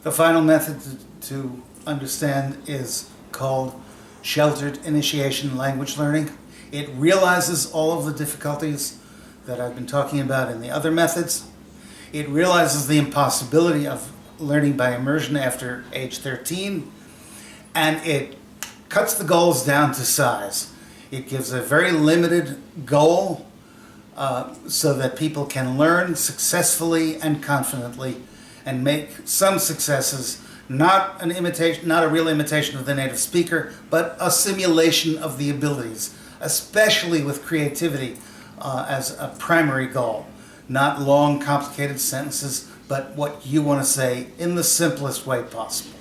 The final method to understand is called sheltered initiation language learning. It realizes all of the difficulties that I've been talking about in the other methods. It realizes the impossibility of learning by immersion after age 13, and it cuts the goals down to size. It gives a very limited goal so that people can learn successfully and confidently and make some successes, not a real imitation of the native speaker, but a simulation of the abilities, especially with creativity as a primary goal. Not long, complicated sentences, but what you want to say in the simplest way possible.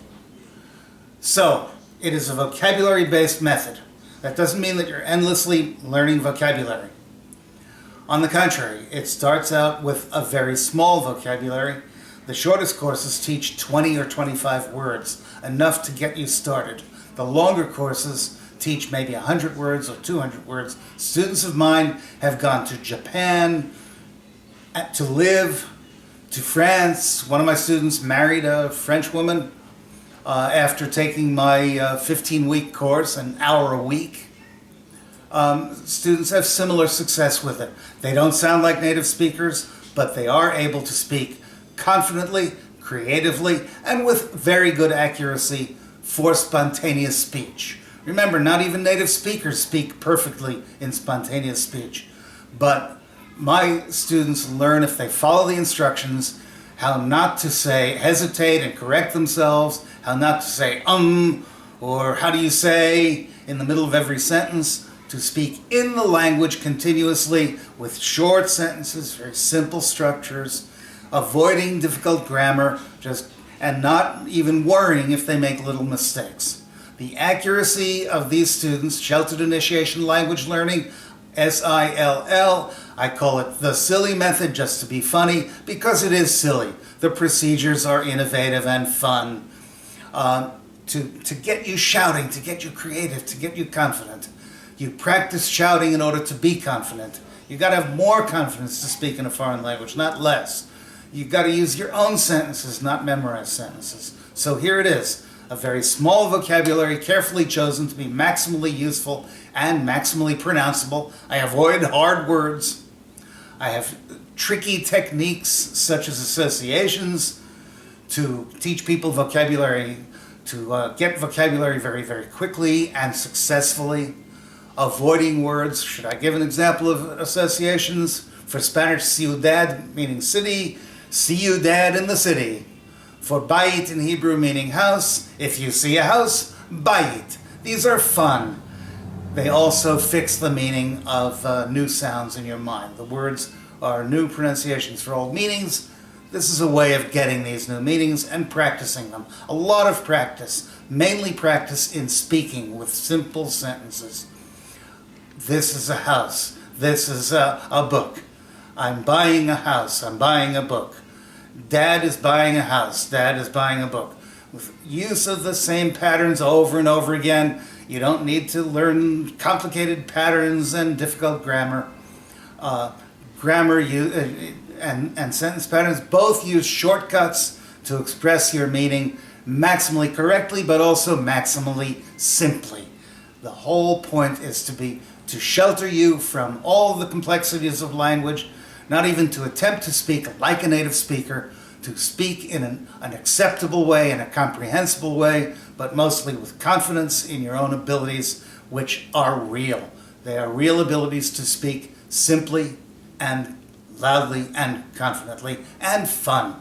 So, it is a vocabulary-based method. That doesn't mean that you're endlessly learning vocabulary. On the contrary, it starts out with a very small vocabulary. The shortest courses teach 20 or 25 words, enough to get you started. The longer courses teach maybe 100 words or 200 words. Students of mine have gone to Japan to live, to France. One of my students married a French woman after taking my 15-week course, an hour a week. Students have similar success with it. They don't sound like native speakers, but they are able to speak confidently, creatively, and with very good accuracy for spontaneous speech. Remember, not even native speakers speak perfectly in spontaneous speech, but my students learn, if they follow the instructions, how not to hesitate and correct themselves, how not to say or how do you say in the middle of every sentence, to speak in the language continuously with short sentences, very simple structures, avoiding difficult grammar, and not even worrying if they make little mistakes. The accuracy of these students, sheltered initiation language learning, SILL, I call it the silly method just to be funny, because it is silly. The procedures are innovative and fun to get you shouting, to get you creative, to get you confident. You practice shouting in order to be confident. You've got to have more confidence to speak in a foreign language, not less. You've got to use your own sentences, not memorize sentences. So here it is, a very small vocabulary, carefully chosen to be maximally useful and maximally pronounceable. I avoid hard words. I have tricky techniques such as associations to teach people vocabulary, to get vocabulary very, very quickly and successfully. Avoiding words. Should I give an example of associations? For Spanish, ciudad meaning city, ciudad in the city. For bayit in Hebrew meaning house, if you see a house, bayit. These are fun. They also fix the meaning of new sounds in your mind. The words are new pronunciations for old meanings. This is a way of getting these new meanings and practicing them. A lot of practice, mainly practice in speaking with simple sentences. This is a house. This is a book. I'm buying a house. I'm buying a book. Dad is buying a house. Dad is buying a book. With use of the same patterns over and over again. You don't need to learn complicated patterns and difficult grammar. Grammar and sentence patterns both use shortcuts to express your meaning maximally correctly, but also maximally simply. The whole point is to shelter you from all the complexities of language, not even to attempt to speak like a native speaker, to speak in an acceptable way, in a comprehensible way, but mostly with confidence in your own abilities, which are real. They are real abilities to speak simply and loudly and confidently and fun.